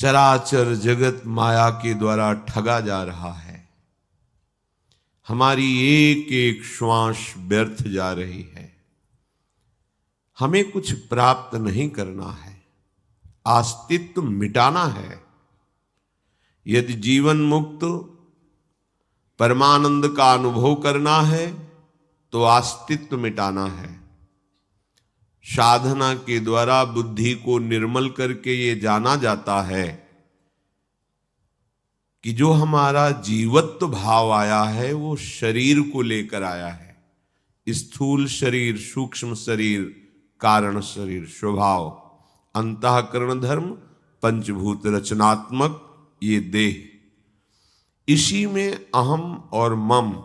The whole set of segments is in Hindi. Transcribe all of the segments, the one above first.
चराचर जगत माया के द्वारा ठगा जा रहा है। हमारी एक एक श्वास व्यर्थ जा रही है। हमें कुछ प्राप्त नहीं करना है, अस्तित्व मिटाना है। यदि जीवन मुक्त परमानंद का अनुभव करना है तो अस्तित्व मिटाना है। साधना के द्वारा बुद्धि को निर्मल करके ये जाना जाता है कि जो हमारा जीवत्व भाव आया है वो शरीर को लेकर आया है। स्थूल शरीर, सूक्ष्म शरीर, कारण शरीर, स्वभाव, अंतःकरण धर्म, पंचभूत रचनात्मक ये देह, इसी में अहम और मम,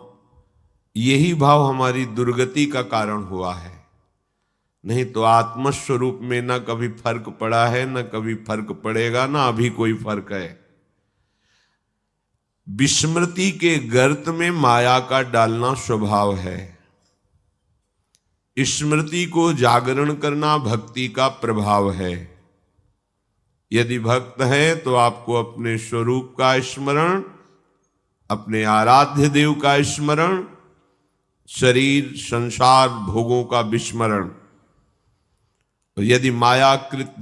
यही भाव हमारी दुर्गति का कारण हुआ है। नहीं तो आत्मस्वरूप में न कभी फर्क पड़ा है, न कभी फर्क पड़ेगा, न अभी कोई फर्क है। विस्मृति के गर्त में माया का डालना स्वभाव है। स्मृति को जागरण करना भक्ति का प्रभाव है। यदि भक्त है तो आपको अपने स्वरूप का स्मरण, अपने आराध्य देव का स्मरण, शरीर संसार भोगों का विस्मरण। यदि मायाकृत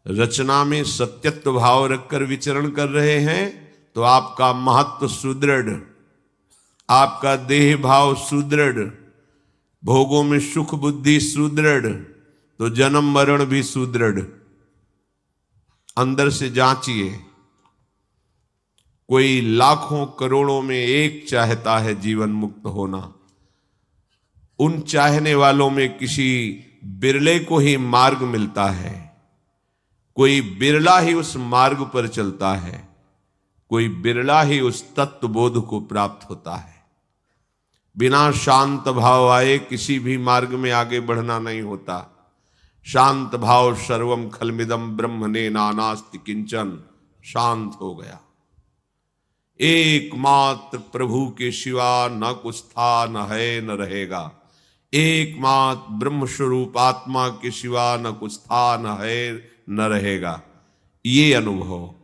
रचना में सत्यत्व भाव रखकर विचरण कर रहे हैं तो आपका महत्व सुदृढ़, आपका देह भाव सुदृढ़, भोगों में सुख बुद्धि सुदृढ़, तो जन्म मरण भी सुदृढ़। अंदर से जांचिए। कोई लाखों करोड़ों में एक चाहता है जीवन मुक्त होना। उन चाहने वालों में किसी बिरले को ही मार्ग मिलता है। कोई बिरला ही उस मार्ग पर चलता है। कोई बिरला ही उस तत्व बोध को प्राप्त होता है। बिना शांत भाव आए किसी भी मार्ग में आगे बढ़ना नहीं होता। शांत भाव सर्वम खलमिदम ब्रह्मणे नानास्ति किंचन, शांत हो गया। एकमात्र प्रभु के सिवा न कुछ था, न है, न रहेगा। एकमात्र ब्रह्म स्वरूप आत्मा के सिवा न कुछ था, न है, न रहेगा। ये अनुभव।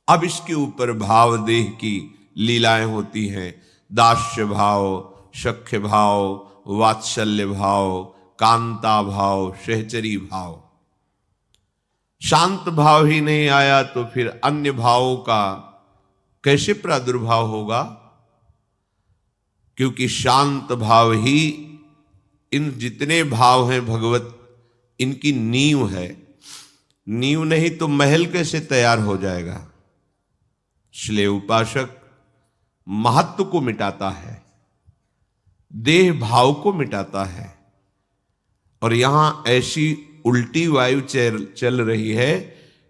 अब इसके ऊपर भाव देह की लीलाएं होती हैं। दास्य भाव, सख्य भाव, वात्सल्य भाव, कांता भाव, सहचरी भाव। शांत भाव ही नहीं आया तो फिर अन्य भावों का कैसे प्रादुर्भाव होगा? क्योंकि शांत भाव ही इन जितने भाव हैं भगवत, इनकी नींव है। नींव नहीं तो महल कैसे तैयार हो जाएगा? इसलिए उपासक महत्व को मिटाता है, देह भाव को मिटाता है। और यहां ऐसी उल्टी वायु चल रही है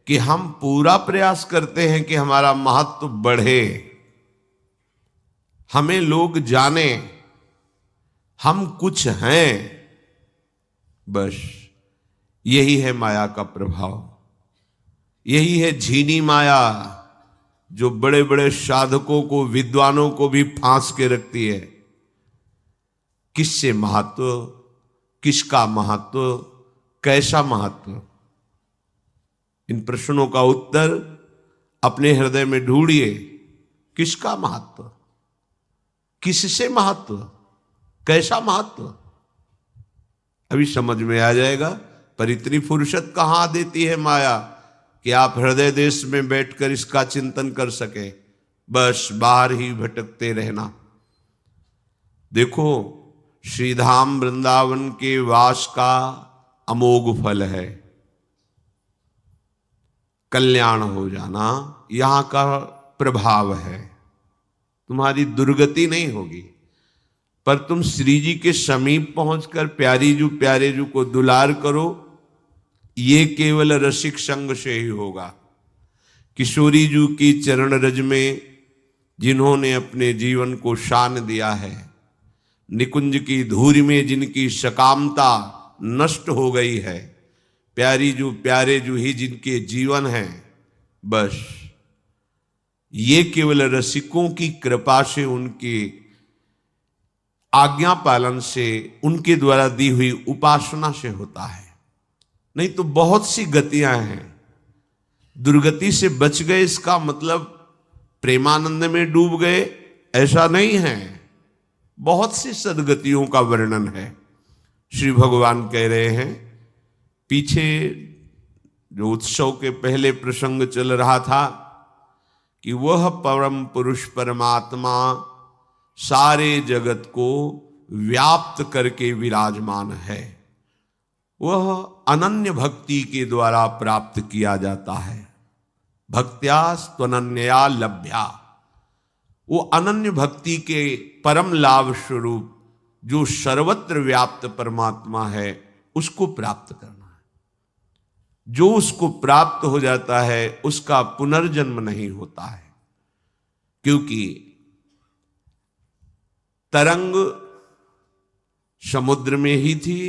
कि हम पूरा प्रयास करते हैं कि हमारा महत्व बढ़े, हमें लोग जाने, हम कुछ हैं। बस यही है माया का प्रभाव। यही है झीनी माया जो बड़े बड़े साधकों को, विद्वानों को भी फांस के रखती है। किससे महत्व, किसका महत्व, कैसा महत्व? इन प्रश्नों का उत्तर अपने हृदय में ढूंढिए। किसका महत्व, किससे महत्व, कैसा महत्व? अभी समझ में आ जाएगा। पर इतनी फुर्सत कहां देती है माया कि आप हृदय देश में बैठकर इसका चिंतन कर सके। बस बाहर ही भटकते रहना। देखो, श्रीधाम वृंदावन के वास का अमोघ फल है कल्याण हो जाना। यहां का प्रभाव है। तुम्हारी दुर्गति नहीं होगी, पर तुम श्री जी के समीप पहुंचकर प्यारी जू प्यारे जू को दुलार करो। ये केवल रसिक संग से ही होगा। किशोरी जू की चरण रज में जिन्होंने अपने जीवन को शान दिया है, निकुंज की धूरी में जिनकी सकामता नष्ट हो गई है, प्यारी जू प्यारे जू ही जिनके जीवन हैं, बस ये केवल रसिकों की कृपा से, उनके आज्ञा पालन से, उनके द्वारा दी हुई उपासना से होता है। नहीं तो बहुत सी गतियां हैं दुर्गति से बच गए इसका मतलब प्रेमानंद में डूब गए, ऐसा नहीं है। बहुत सी सदगतियों का वर्णन है। श्री भगवान कह रहे हैं, पीछे जो उत्सव के पहले प्रसंग चल रहा था कि वह परम पुरुष परमात्मा सारे जगत को व्याप्त करके विराजमान है। वह अनन्य भक्ति के द्वारा प्राप्त किया जाता है। भक्त्या त्वनन्यया लभ्या, वो अनन्य भक्ति के परम लाभ स्वरूप जो सर्वत्र व्याप्त परमात्मा है उसको प्राप्त करना है। जो उसको प्राप्त हो जाता है उसका पुनर्जन्म नहीं होता है, क्योंकि तरंग समुद्र में ही थी,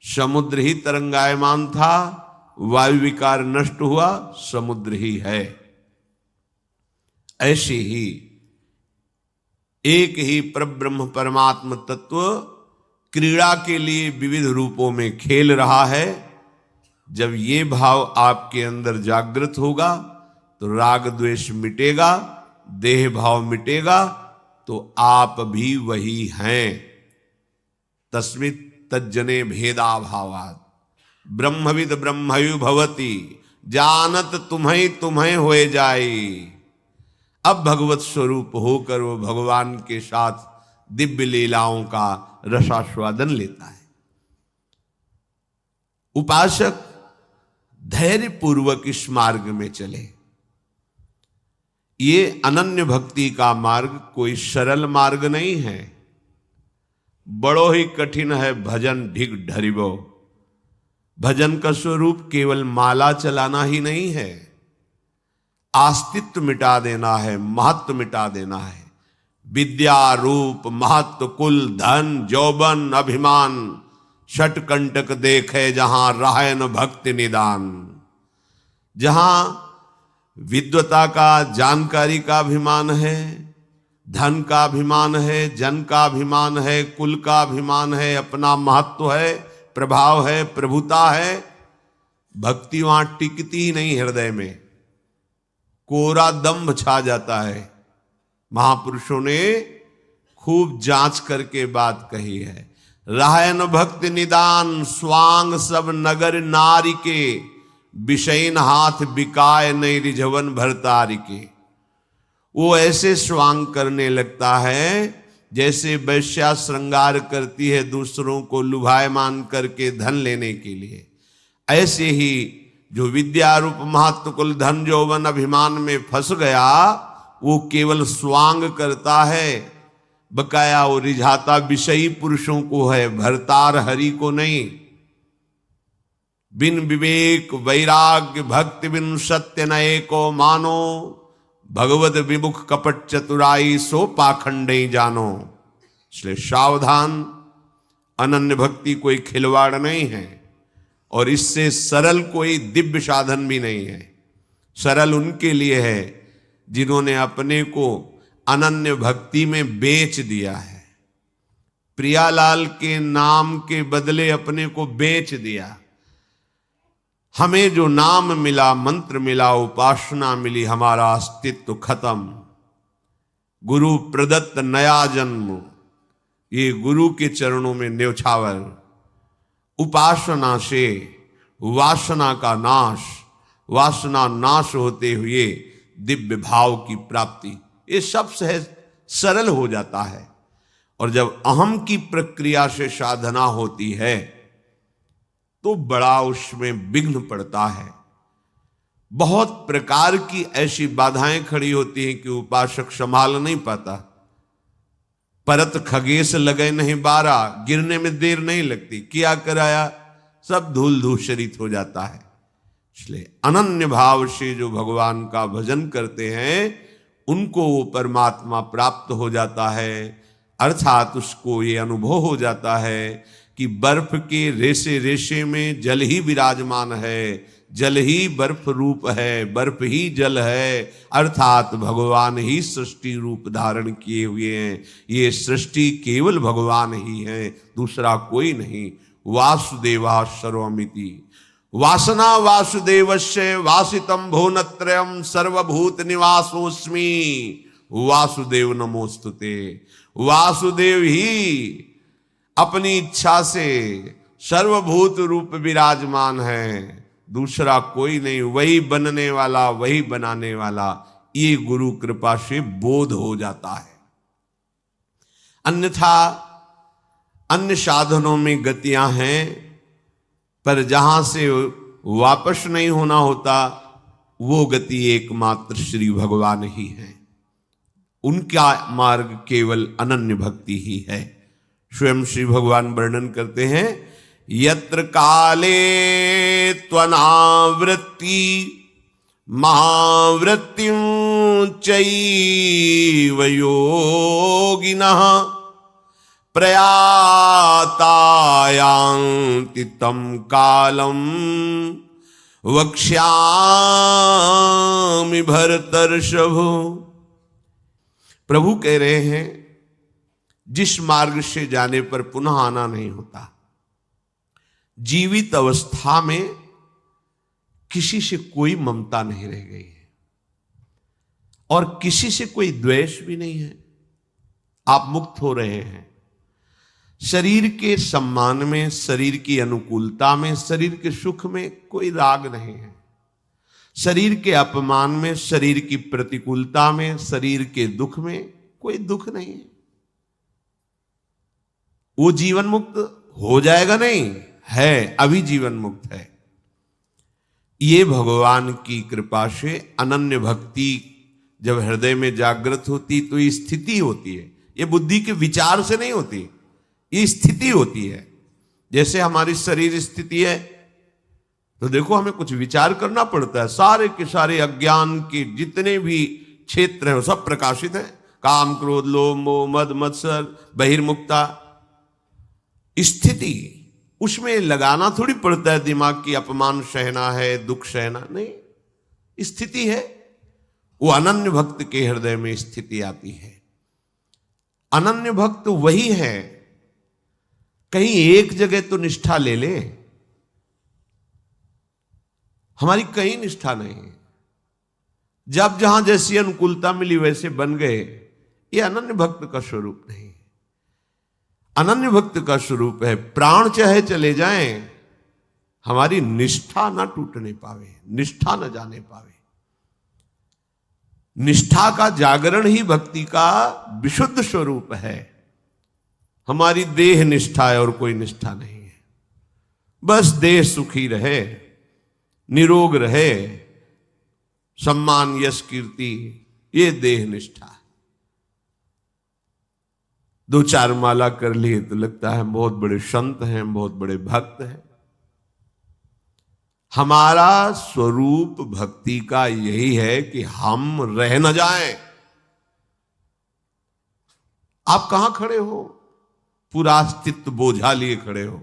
समुद्र ही तरंगायमान था, वायु विकार नष्ट हुआ, समुद्र ही है। ऐसे ही एक ही परब्रह्म परमात्म तत्व क्रीड़ा के लिए विविध रूपों में खेल रहा है। जब ये भाव आपके अंदर जागृत होगा तो राग द्वेष मिटेगा, देह भाव मिटेगा, तो आप भी वही हैं। तस्मित् तज्जने भेदा भावात् ब्रह्मविद ब्रह्मयु भवति, जानत तुम्हें तुम्हें होए जाई। अब भगवत स्वरूप होकर वो भगवान के साथ दिव्य लीलाओं का रसास्वादन लेता है। उपासक धैर्य पूर्वक इस मार्ग में चले। ये अनन्य भक्ति का मार्ग कोई सरल मार्ग नहीं है, बड़ो ही कठिन है। भजन ढिग ढरिबो, भजन का स्वरूप केवल माला चलाना ही नहीं है, अस्तित्व मिटा देना है, महत्व मिटा देना है। विद्या रूप महत्व कुल धन जौबन अभिमान षटकंटक देखे जहां राहे न भक्ति निदान। जहां विद्वता का जानकारी का अभिमान है, धन का अभिमान है, जन का अभिमान है, कुल का अभिमान है, अपना महत्व है, प्रभाव है, प्रभुता है, भक्ति वहां टिकती ही नहीं। हृदय में कोरा दम्भ छा जाता है। महापुरुषों ने खूब जांच करके बात कही है। रायन भक्ति निदान स्वांग सब नगर नारी के, विषयन हाथ बिकाय नहीं रिझवन भरतारी के। वो ऐसे स्वांग करने लगता है जैसे वैश्या श्रृंगार करती है दूसरों को लुभायमान करके धन लेने के लिए। ऐसे ही जो विद्या रूप महत्व कुल धन यौवन अभिमान में फंस गया, वो केवल स्वांग करता है, बकाया वो रिझाता विषयी पुरुषों को है, भरतार हरि को नहीं। बिन विवेक वैराग्य भक्ति बिन सत्य नए को मानो, भगवत विमुख कपट चतुराई सो पाखंडे जानो। इसलिए सावधान, अनन्य भक्ति कोई खिलवाड़ नहीं है और इससे सरल कोई दिव्य साधन भी नहीं है। सरल उनके लिए है जिन्होंने अपने को अनन्य भक्ति में बेच दिया है, प्रियालाल के नाम के बदले अपने को बेच दिया। हमें जो नाम मिला, मंत्र मिला, उपासना मिली, हमारा अस्तित्व खत्म। गुरु प्रदत्त नया जन्म, ये गुरु के चरणों में न्यौछावर। उपासना से वासना का नाश, वासना नाश होते हुए दिव्य भाव की प्राप्ति, ये सब सहज सरल हो जाता है। और जब अहम की प्रक्रिया से साधना होती है तो बड़ा उसमें विघ्न पड़ता है। बहुत प्रकार की ऐसी बाधाएं खड़ी होती हैं कि उपासक संभाल नहीं पाता। परत खगेश लगे नहीं बारा, गिरने में देर नहीं लगती, किया कराया सब धूल धूसरित हो जाता है। इसलिए अनन्य भाव से जो भगवान का भजन करते हैं उनको वो परमात्मा प्राप्त हो जाता है। अर्थात उसको ये अनुभव हो जाता है कि बर्फ के रेशे रेशे में जल ही विराजमान है, जल ही बर्फ रूप है, बर्फ ही जल है। अर्थात भगवान ही सृष्टि रूप धारण किए हुए हैं। ये सृष्टि केवल भगवान ही है, दूसरा कोई नहीं। वासुदेवा सर्वमिति, वासना वासुदेवस्य वासितम भुवनत्रयम् सर्वभूत निवासोऽस्मि वासुदेव नमोस्तुते। वासुदेव ही अपनी इच्छा से सर्वभूत रूप विराजमान है, दूसरा कोई नहीं, वही बनने वाला, वही बनाने वाला, ये गुरु कृपा से बोध हो जाता है। अन्यथा अन्य साधनों में गतियां हैं, पर जहां से वापस नहीं होना होता वो गति एकमात्र श्री भगवान ही है। उनका मार्ग केवल अनन्य भक्ति ही है। स्वयं श्री भगवान वर्णन करते हैं, यत्र काले त्वनावृत्ति महावृत्तिं चैव योगिनः प्रयातायांति तं कालम वक्ष्यामि भरतर्षभ। प्रभु कह रहे हैं, जिस मार्ग से जाने पर पुनः आना नहीं होता, जीवित अवस्था में किसी से कोई ममता नहीं रह गई है और किसी से कोई द्वेष भी नहीं है। आप मुक्त हो रहे हैं। शरीर के सम्मान में, शरीर की अनुकूलता में, शरीर के सुख में कोई राग नहीं है। शरीर के अपमान में, शरीर की प्रतिकूलता में, शरीर के दुख में कोई दुख नहीं है। वो जीवन मुक्त हो जाएगा नहीं है, अभी जीवन मुक्त है। ये भगवान की कृपा से अनन्य भक्ति जब हृदय में जागृत होती तो ये स्थिति होती है। ये बुद्धि के विचार से नहीं होती, ये स्थिति होती है। जैसे हमारी शरीर स्थिति है तो देखो हमें कुछ विचार करना पड़ता है। सारे के सारे अज्ञान के जितने भी क्षेत्र हैं वो सब प्रकाशित है। काम, क्रोध, लोभ, मोह, मद, मत्सर, बहिर्मुखता, स्थिति, उसमें लगाना थोड़ी पड़ता है दिमाग की अपमान सहना है, दुख सहना नहीं, स्थिति है। वो अनन्य भक्त के हृदय में स्थिति आती है। अनन्य भक्त वही है, कहीं एक जगह तो निष्ठा ले ले, हमारी कहीं निष्ठा नहीं है। जब जहां जैसी अनुकूलता मिली वैसे बन गए, ये अनन्य भक्त का स्वरूप नहीं। अनन्य भक्त का स्वरूप है, प्राण चाहे चले जाएं, हमारी निष्ठा ना टूटने पावे, निष्ठा न जाने पावे। निष्ठा का जागरण ही भक्ति का विशुद्ध स्वरूप है। हमारी देह निष्ठा है और कोई निष्ठा नहीं है। बस देह सुखी रहे, निरोग रहे, सम्मान, यश, कीर्ति, ये देह निष्ठा है। दो चार माला कर लिए तो लगता है बहुत बड़े संत हैं, बहुत बड़े भक्त हैं। हमारा स्वरूप भक्ति का यही है कि हम रह न जाएं। आप कहां खड़े हो? पूरा अस्तित्व बोझा लिए खड़े हो।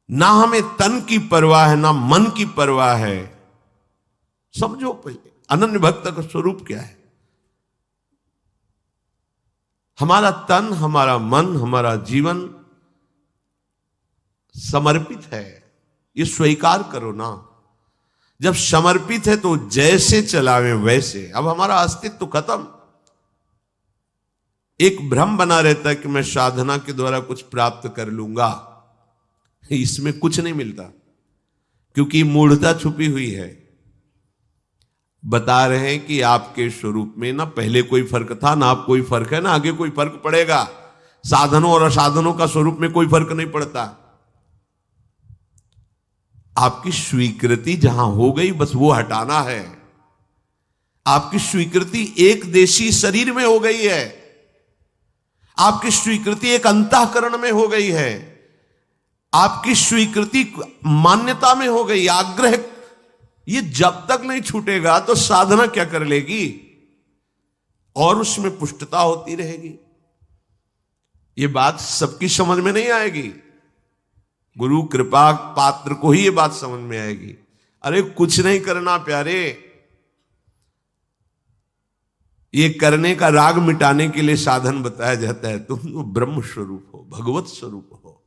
ना हमें तन की परवाह है, ना मन की परवाह है। समझो पहले अनन्य भक्त का स्वरूप क्या है। हमारा तन, हमारा मन, हमारा जीवन समर्पित है, ये स्वीकार करो ना। जब समर्पित है तो जैसे चलावे वैसे। अब हमारा अस्तित्व खत्म। एक भ्रम बना रहता है कि मैं साधना के द्वारा कुछ प्राप्त कर लूंगा, इसमें कुछ नहीं मिलता, क्योंकि मूढ़ता छुपी हुई है। बता रहे हैं कि आपके स्वरूप में ना पहले कोई फर्क था, ना अब कोई फर्क है, ना आगे कोई फर्क पड़ेगा। साधनों और असाधनों का स्वरूप में कोई फर्क नहीं पड़ता। आपकी स्वीकृति जहां हो गई बस वो हटाना है। आपकी स्वीकृति एक देशी शरीर में हो गई है, आपकी स्वीकृति एक अंतःकरण में हो गई है, आपकी स्वीकृति मान्यता में हो गई, आग्रह। ये जब तक नहीं छूटेगा तो साधना क्या कर लेगी, और उसमें पुष्टता होती रहेगी। ये बात सबकी समझ में नहीं आएगी, गुरु कृपा पात्र को ही ये बात समझ में आएगी। अरे कुछ नहीं करना प्यारे, ये करने का राग मिटाने के लिए साधन बताया जाता है। तुम तो ब्रह्म स्वरूप हो, भगवत स्वरूप हो,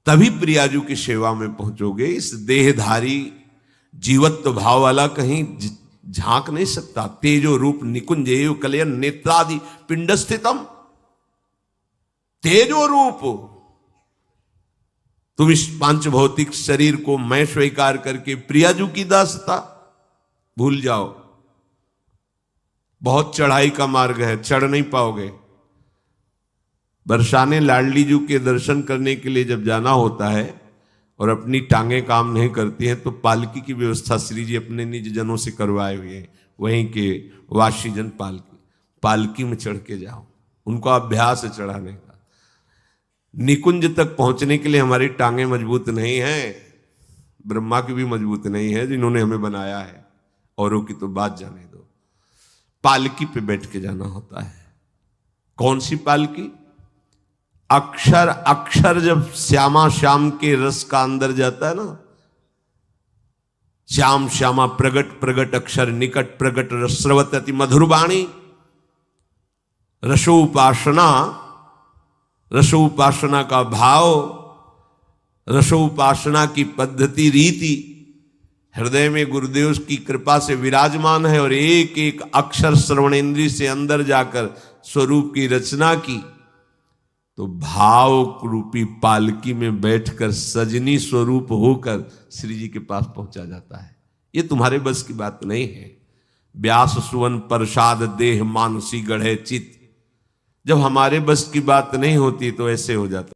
तभी प्रियाजू की सेवा में पहुंचोगे। इस देहधारी जीवत्व भाव वाला कहीं झांक नहीं सकता। तेजो रूप निकुंजेय कलयन नेत्रादि पिंड स्थितम, तेजो रूप। तुम इस पांच भौतिक शरीर को मैं स्वीकार करके प्रियाजू की दासता भूल जाओ। बहुत चढ़ाई का मार्ग है, चढ़ नहीं पाओगे। बरसाने लाडली जू के दर्शन करने के लिए जब जाना होता है और अपनी टांगें काम नहीं करती हैं, तो पालकी की व्यवस्था श्री जी अपने निज जनों से करवाए हुए हैं। वहीं के वासी जन पालकी में चढ़ के जाओ। उनको अभ्यास है चढ़ाने का। निकुंज तक पहुंचने के लिए हमारी टांगें मजबूत नहीं हैं, ब्रह्मा की भी मजबूत नहीं है जिन्होंने हमें बनाया है। औरों की तो बात जाने दो। पालकी पे बैठ के जाना होता है। कौन सी पालकी? अक्षर अक्षर जब श्यामा श्याम के रस का अंदर जाता है ना, श्याम श्यामा प्रगट प्रगट अक्षर निकट प्रगट रसवत अति मधुरवाणी। रसोपासना का भाव, रसोपासना की पद्धति रीति हृदय में गुरुदेव की कृपा से विराजमान है। और एक एक अक्षर श्रवणेन्द्रिय से अंदर जाकर स्वरूप की रचना की, तो भाव रूपी पालकी में बैठकर सजनी स्वरूप होकर श्री जी के पास पहुंचा जाता है। ये तुम्हारे बस की बात नहीं है। व्यास सुवन प्रसाद देह मानसी गढ़े चित। जब हमारे बस की बात नहीं होती तो ऐसे हो जाता।